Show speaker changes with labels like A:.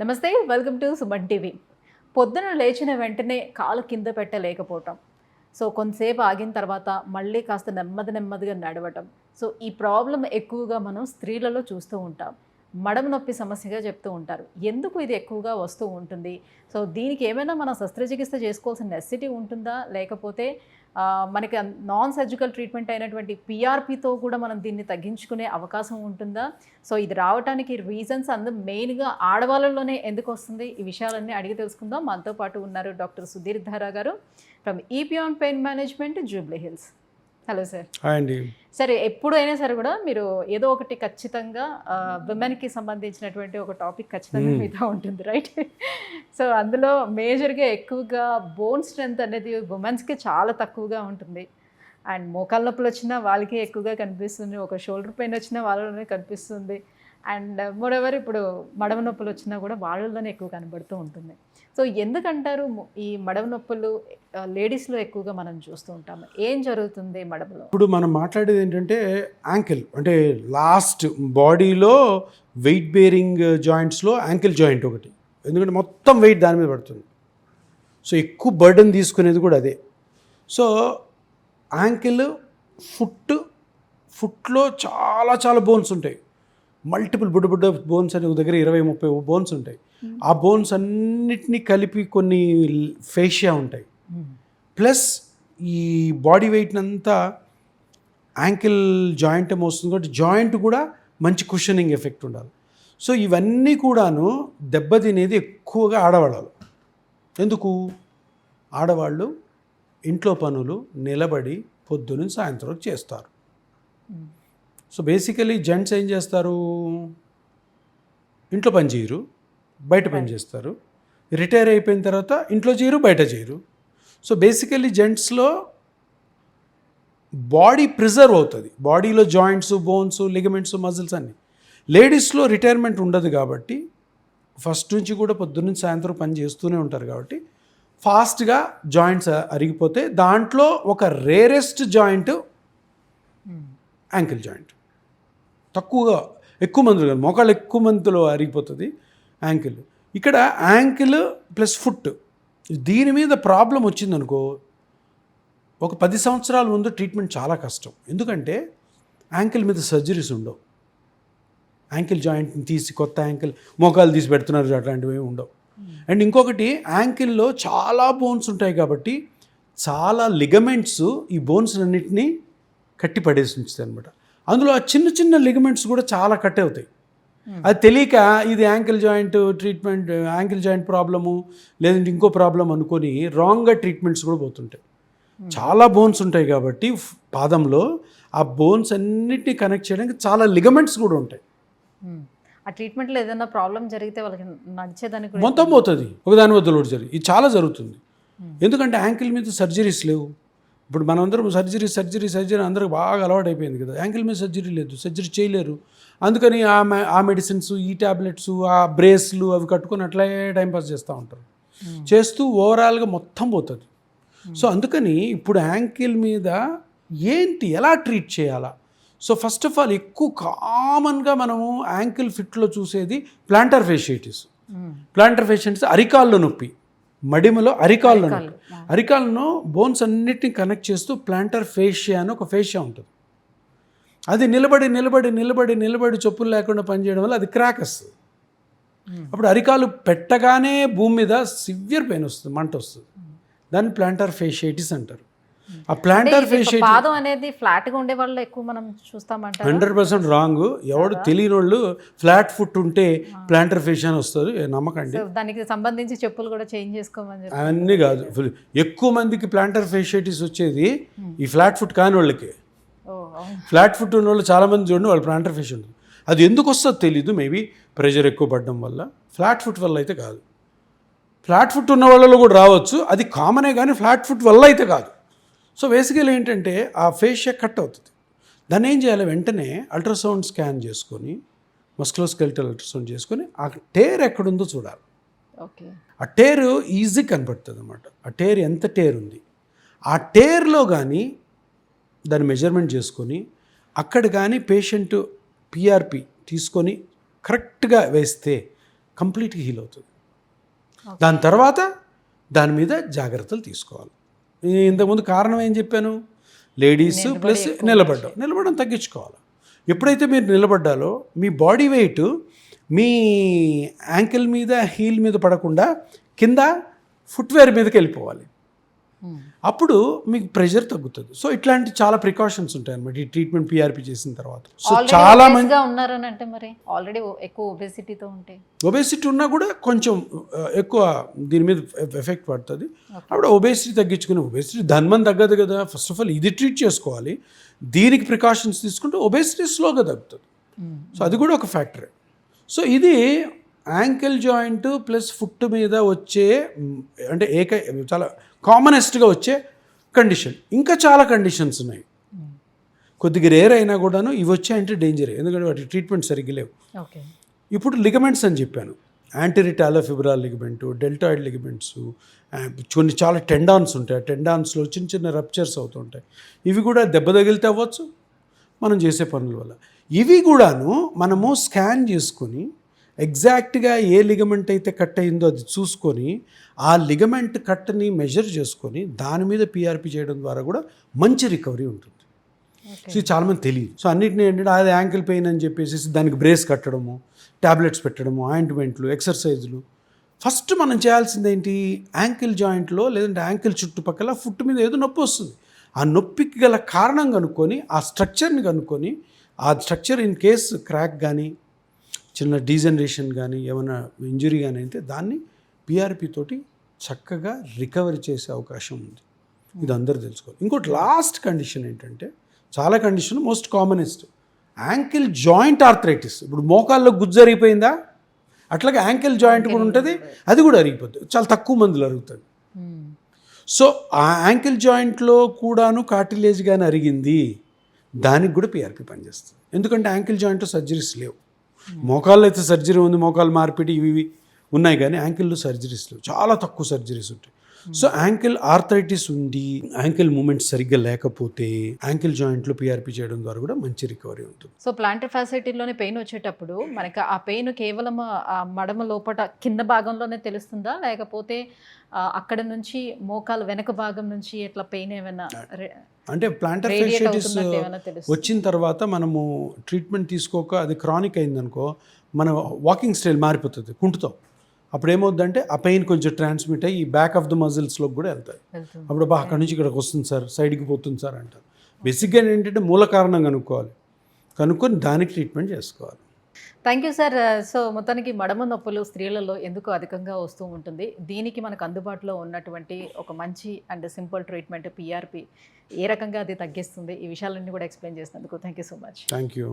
A: నమస్తే, welcome to Suman TV. పొద్దున లేచిన వెంటనే కాలు కింద పెట్టలేకపోవటం, సో కొంతసేపు ఆగిన తర్వాత మళ్ళీ కాస్త నెమ్మదిగా నడవటం. సో ఈ ప్రాబ్లం ఎక్కువగా మనం స్త్రీలలో చూస్తూ ఉంటాం. మడమ నొప్పి సమస్యగా చెప్తూ ఉంటారు. ఎందుకు ఇది ఎక్కువగా వస్తూ ఉంటుంది? సో దీనికి ఏమైనా మనం శస్త్రచికిత్స చేసుకోవాల్సిన నెసెసిటీ ఉంటుందా, లేకపోతే మనకి నాన్ సర్జికల్ ట్రీట్మెంట్ అయినటువంటి పిఆర్పితో కూడా మనం దీన్ని తగ్గించుకునే అవకాశం ఉంటుందా? సో ఇది రావడానికి రీజన్స్ మెయిన్గా ఆడవాళ్ళలోనే ఎందుకు వస్తుంది? ఈ విషయాలన్నీ అడిగి తెలుసుకుందాం. మనతో పాటు ఉన్నారు డాక్టర్ సుధీర్ ధారా గారు ఫ్రమ్ ఈపియాన్ pain management, Jubilee Hills. Hello sir.
B: Hi అండి.
A: సరే, ఎప్పుడైనా సరే కూడా మీరు ఏదో ఒకటి ఖచ్చితంగా విమెన్కి సంబంధించినటువంటి ఒక టాపిక్ ఖచ్చితంగా మీతో ఉంటుంది, రైట్? సో అందులో మేజర్గా ఎక్కువగా బోన్ స్ట్రెంత్ అనేది ఉమెన్స్కి చాలా తక్కువగా ఉంటుంది. అండ్ మోకాళ్ళ నొప్పులు వచ్చినా వాళ్ళకి ఎక్కువగా కనిపిస్తుంది, ఒక షోల్డర్ పెయిన్ వచ్చినా వాళ్ళలోనే కనిపిస్తుంది. అండ్ మోరెవర్ ఇప్పుడు మడమ నొప్పులు వచ్చినా కూడా వాళ్ళలోనే ఎక్కువ కనబడుతూ ఉంటుంది. సో ఎందుకంటారు ఈ మడమ నొప్పులు లేడీస్లో ఎక్కువగా మనం చూస్తూ ఉంటాము? ఏం జరుగుతుంది మడమలో?
B: ఇప్పుడు మనం మాట్లాడేది ఏంటంటే యాంకిల్, అంటే లాస్ట్ బాడీలో వెయిట్ బేరింగ్ జాయింట్స్లో యాంకిల్ జాయింట్ ఒకటి. ఎందుకంటే మొత్తం వెయిట్ దాని మీద పడుతుంది. సో ఎక్కువ బర్డెన్ తీసుకునేది కూడా అదే. సో యాంకిల్, ఫుట్లో చాలా బోన్స్ ఉంటాయి. మల్టిపుల్ బుడ్డ బోన్స్ అని ఒక దగ్గర 20-30 బోన్స్ ఉంటాయి. ఆ బోన్స్ అన్నిటినీ కలిపి కొన్ని ఫేషియా ఉంటాయి. ప్లస్ ఈ బాడీ వెయిట్ని అంతా యాంకిల్ జాయింట్ మోస్తుంది కాబట్టి జాయింట్ కూడా మంచి కుషనింగ్ ఎఫెక్ట్ ఉండాలి. సో ఇవన్నీ కూడాను దెబ్బతినేది ఎక్కువగా ఆడవాళ్ళు. ఎందుకు? ఆడవాళ్ళు ఇంట్లో పనులు నిలబడి పొద్దున సాయంత్రం చేస్తారు. సో బేసికలీ జెంట్స్ ఏం చేస్తారు? ఇంట్లో పని చేయరు, బయట పని చేస్తారు. రిటైర్ అయిపోయిన తర్వాత ఇంట్లో చేయరు, బయట చేయరు. సో బేసికలీ జెంట్స్లో బాడీ ప్రిజర్వ్ అవుతుంది, బాడీలో జాయింట్స్, బోన్స్, లిగమెంట్స్, మజిల్స్ అన్నీ. లేడీస్లో రిటైర్మెంట్ ఉండదు కాబట్టి ఫస్ట్ నుంచి కూడా పొద్దున్న సాయంత్రం పని చేస్తూనే ఉంటారు కాబట్టి ఫాస్ట్గా జాయింట్స్ అరిగిపోతే దాంట్లో ఒక రేరెస్ట్ జాయింట్ యాంకిల్ జాయింట్. ఎక్కువ మందిలో కాదు, మోకాళ్ళు ఎక్కువ మందిలో అరిగిపోతుంది యాంకిల్. ఇక్కడ యాంకిల్ ప్లస్ ఫుట్, దీని మీద ప్రాబ్లం వచ్చిందనుకో, ఒక 10 సంవత్సరాల ముందు ట్రీట్మెంట్ చాలా కష్టం. ఎందుకంటే యాంకిల్ మీద సర్జరీస్ ఉండవు. యాంకిల్ జాయింట్ని తీసి కొత్త యాంకిల్, మోకాలు తీసి పెడుతున్నారు, అట్లాంటివి ఉండవు. అండ్ ఇంకొకటి, యాంకిల్లో చాలా బోన్స్ ఉంటాయి కాబట్టి చాలా లిగమెంట్స్ ఈ బోన్స్ అన్నిటినీ కట్టి పడేసి ఉంచుతాయి అనమాట. అందులో ఆ చిన్న లిగమెంట్స్ కూడా చాలా కట్ అవుతాయి. అది తెలియక ఇది ankle joint treatment, ankle joint problem లేదంటే ఇంకో ప్రాబ్లం అనుకొని రాంగ్గా ట్రీట్మెంట్స్ కూడా పోతుంటాయి. చాలా బోన్స్ ఉంటాయి కాబట్టి పాదంలో ఆ బోన్స్ అన్నిటినీ కనెక్ట్ చేయడానికి చాలా లిగమెంట్స్ కూడా ఉంటాయి.
A: ఆ ట్రీట్మెంట్లో ఏదైనా ప్రాబ్లం జరిగితే వాళ్ళకి నడిచేదానికి
B: మొత్తం పోతుంది, ఒకదాని వద్ద లోటు జరిగి. ఇది చాలా జరుగుతుంది. ఎందుకంటే యాంకిల్ మీద సర్జరీస్ లేవు. ఇప్పుడు మనందరం సర్జరీ అందరికి బాగా అలవాటు అయిపోయింది కదా. యాంకిల్ మీద సర్జరీ లేదు, సర్జరీ చేయలేరు. అందుకని ఆ మెడిసిన్స్, ఈ ట్యాబ్లెట్స్, ఆ బ్రేస్లు అవి కట్టుకొని అట్లే టైంపాస్ చేస్తూ ఉంటారు. చేస్తూ ఓవరాల్గా మొత్తం పోతుంది. సో అందుకని ఇప్పుడు యాంకిల్ మీద ఎలా ట్రీట్ చేయాలా? సో ఫస్ట్ ఆఫ్ ఆల్ ఎక్కువ కామన్గా మనము యాంకిల్ ఫిట్లో చూసేది ప్లాంటర్ ఫేషియటిస్. ప్లాంటర్ ఫేషియటిస్ అరికాల్లో నొప్పి, మడిమలో అరికాలను బోన్స్ అన్నిటిని కనెక్ట్ చేస్తూ ప్లాంటర్ ఫేషియా అని ఒక ఫేషియా ఉంటుంది. అది నిలబడి చొప్పులు లేకుండా పనిచేయడం వల్ల అది క్రాక్ వస్తుంది. అప్పుడు అరికాలు పెట్టగానే భూమి మీద సివియర్ పెయిన్ వస్తుంది, మంట వస్తుంది. దాన్ని ప్లాంటర్ ఫేషియటిస్ అంటారు. ఆ ప్లాంటర్ ఫేషియటిస్
A: పాదం అనేది ఫ్లాట్గా ఉండే వాళ్ళు ఎక్కువ మనం చూస్తామంటారు.
B: 100% రాంగ్. ఎవడు తెలియని వాళ్ళు ఫ్లాట్ ఫుట్ ఉంటే ప్లాంటర్ ఫేషియా అని వస్తుంది, నమ్మకండి.
A: దానికి సంబంధించి చెప్పులు కూడా చేంజ్ చేసుకోమని
B: అన్నీ కాదు. ఎక్కువ మందికి ప్లాంటర్ ఫేషియటిస్ వచ్చేది ఈ ఫ్లాట్ ఫుట్ కాని వాళ్ళకి. ఫ్లాట్ ఫుట్ ఉన్న వాళ్ళు చాలామంది చూడండి, వాళ్ళు ప్లాంటర్ ఫేషియా ఉంటుంది. అది ఎందుకు వస్తుందో తెలీదు, మేబీ ప్రెషర్ ఎక్కువ పడడం వల్ల. ఫ్లాట్ ఫుట్ వల్ల అయితే కాదు. ఫ్లాట్ ఫుట్ ఉన్న వాళ్ళలో కూడా రావచ్చు, అది కామనే, కానీ ఫ్లాట్ ఫుట్ వల్ల అయితే కాదు. సో బేసికల్ ఏంటంటే ఆ ఫేషియా కట్ అవుతుంది. దాన్ని ఏం చేయాలి? వెంటనే అల్ట్రాసౌండ్ స్కాన్ చేసుకొని, మస్కులోస్కెలిటల్ అల్ట్రాసౌండ్ చేసుకొని ఆ టేర్ ఎక్కడుందో చూడాలి.
A: ఓకే.
B: ఆ టేరు ఈజీ కనపడుతుంది అన్నమాట. ఆ టేర్ ఎంత టేర్ ఉంది, ఆ టేర్లో కానీ దాన్ని మెజర్మెంట్ చేసుకొని అక్కడ కానీ పేషెంట్ పిఆర్పి తీసుకొని కరెక్ట్గా వేస్తే కంప్లీట్గా హీల్ అవుతుంది. దాని తర్వాత దాని మీద జాగ్రత్తలు తీసుకోవాలి. ఇంతకుముందు కారణం ఏం చెప్పాను, లేడీస్ ప్లస్ నిలబడడం తగ్గించుకోవాలి. ఎప్పుడైతే మీరు నిలబడ్డాలో మీ బాడీ వెయిట్ మీ యాంకిల్ మీద హీల్ మీద పడకుండా కింద ఫుట్వేర్ మీదకి వెళ్ళిపోవాలి. అప్పుడు మీకు ప్రెషర్ తగ్గుతుంది. సో ఇట్లాంటి చాలా ప్రికాషన్స్ ఉంటాయి అన్నమాట ఈ ట్రీట్మెంట్ పిఆర్పి చేసిన తర్వాత. సో చాలా మంది
A: ఉన్నారని అంటే మరి ఆల్రెడీ ఎక్కువ ఒబేసిటీతో ఉంటే,
B: ఒబేసిటీ ఉన్నా కూడా కొంచెం ఎక్కువ దీని మీద ఎఫెక్ట్ పడుతుంది. అప్పుడు ఒబేసిటీ తగ్గించుకుని, ఒబేసిటీ ధన్మం తగ్గదు కదా. ఫస్ట్ ఆఫ్ ఆల్ ఇది ట్రీట్ చేసుకోవాలి, దీనికి ప్రికాషన్స్ తీసుకుంటే ఒబేసిటీ స్లోగా తగ్గుతుంది. సో అది కూడా ఒక ఫ్యాక్టరే. సో ఇది యాంకిల్ జాయింట్ ప్లస్ ఫుట్ మీద వచ్చే అంటే చాలా కామనెస్ట్గా వచ్చే కండిషన్. ఇంకా చాలా కండిషన్స్ ఉన్నాయి, కొద్దిగా రేర్ అయినా కూడాను ఇవి వచ్చాయంటే డేంజర్, ఎందుకంటే వాటి ట్రీట్మెంట్ సరిగ్గా లేవు. ఇప్పుడు లిగమెంట్స్ అని చెప్పాను, యాంటీరిటాలోఫిబ్రల్ లిగమెంటు, డెల్టాయిడ్ లిగమెంట్స్, కొన్ని చాలా టెండాన్స్ ఉంటాయి. ఆ టెండాన్స్లో చిన్న చిన్న రప్చర్స్ అవుతుంటాయి. ఇవి కూడా దెబ్బ తగిలితే అవ్వచ్చు మనం చేసే పనుల వల్ల. ఇవి కూడాను మనము స్కాన్ చేసుకొని ఎగ్జాక్ట్గా ఏ లిగమెంట్ అయితే కట్ అయిందో అది చూసుకొని ఆ లిగమెంట్ కట్ని మెజర్ చేసుకొని దాని మీద పిఆర్పి చేయడం ద్వారా కూడా మంచి రికవరీ ఉంటుంది. సో ఇది చాలామంది తెలియదు. సో అన్నిటిని ఏంటంటే అది యాంకిల్ పెయిన్ అని చెప్పేసి దానికి బ్రేస్ కట్టడము, ట్యాబ్లెట్స్ పెట్టడము, ఆయింట్మెంట్లు, ఎక్సర్సైజులు. ఫస్ట్ మనం చేయాల్సింది ఏంటి, యాంకిల్ జాయింట్లో లేదంటే యాంకిల్ చుట్టుపక్కల ఫుట్ మీద ఏదో నొప్పి వస్తుంది, ఆ నొప్పికి గల కారణం కనుక్కొని ఆ స్ట్రక్చర్ని కనుక్కొని ఆ స్ట్రక్చర్ ఇన్ కేస్ క్రాక్ కానీ చిన్న డీజనరేషన్ కానీ ఏమైనా ఇంజురీ కానీ అయితే దాన్ని పిఆర్పి తోటి చక్కగా రికవరీ చేసే అవకాశం ఉంది. ఇది అందరూ తెలుసుకోవాలి. ఇంకోటి లాస్ట్ కండిషన్ ఏంటంటే, చాలా condition most commonest ankle joint arthritis. ఇప్పుడు మోకాల్లో గుజ్జు అరిగిపోయిందా, అట్లాగే యాంకిల్ జాయింట్ కూడా ఉంటుంది, అది కూడా అరిగిపోతుంది. చాలా తక్కువ మందిలో అరుగుతుంది. సో ఆ యాంకిల్ జాయింట్లో కూడాను కార్టిలేజ్ కానీ అరిగింది, దానికి కూడా పిఆర్పి పనిచేస్తుంది. ఎందుకంటే యాంకిల్ జాయింట్లో సర్జరీస్ లేవు. మోకాళ్ళు అయితే సర్జరీ ఉంది, మోకాలు మార్పిడి ఇవి ఉన్నాయి, కానీ యాంకిల్లో సర్జరీస్ లేవు, చాలా తక్కువ సర్జరీస్ ఉంటాయి. సో యాంకిల్ ఆర్థరైటిస్ ఉంది, యాంకిల్ మూమెంట్స్ సరిగ్గా లేకపోతే యాంకిల్ జాయింట్లో పిఆర్పి చేయడం ద్వారా కూడా మంచి రికవరీ ఉంటుంది.
A: సో ప్లాంటర్ ఫ్యాసిలిటీలోనే పెయిన్ వచ్చేటప్పుడు మనకి ఆ పెయిన్ కేవలం ఆ మడమ లోపల కింద భాగంలోనే తెలుస్తుందా, లేకపోతే అక్కడ నుంచి మోకాలు వెనక భాగం నుంచి ఎట్లా పెయిన్ ఏమైనా
B: అంటే ప్లాంటర్ ఫ్యాసిలిటీస్ వచ్చిన తర్వాత మనము ట్రీట్మెంట్ తీసుకోక అది క్రానిక్ అయిందనుకో, మన వాకింగ్ స్టైల్ మారిపోతుంది, కుంటుతాం. అప్పుడు ఏమవుద్దంటే ఆ పెయిన్ కొంచెం ట్రాన్స్మిట్ అయ్యి ఈ బ్యాక్ ఆఫ్ ద మజిల్స్లోకి కూడా వెళ్తాయి. అప్పుడు అక్కడి నుంచి ఇక్కడికి వస్తుంది సార్, సైడ్కి పోతుంది సార్ అంటారు. బేసిక్గా ఏంటంటే మూల కారణం కనుక్కొని దానికి ట్రీట్మెంట్ చేసుకోవాలి.
A: Thank you sir. సో మొత్తానికి మడమ నొప్పులు స్త్రీలలో ఎందుకు అధికంగా వస్తూ ఉంటుంది, దీనికి మనకు అందుబాటులో ఉన్నటువంటి ఒక మంచి అండ్ సింపుల్ ట్రీట్మెంట్ పిఆర్పి ఏ రకంగా అది తగ్గిస్తుంది, ఈ విషయాలన్నీ కూడా ఎక్స్ప్లెయిన్ చేసినందుకు thank you so much.
B: Thank you.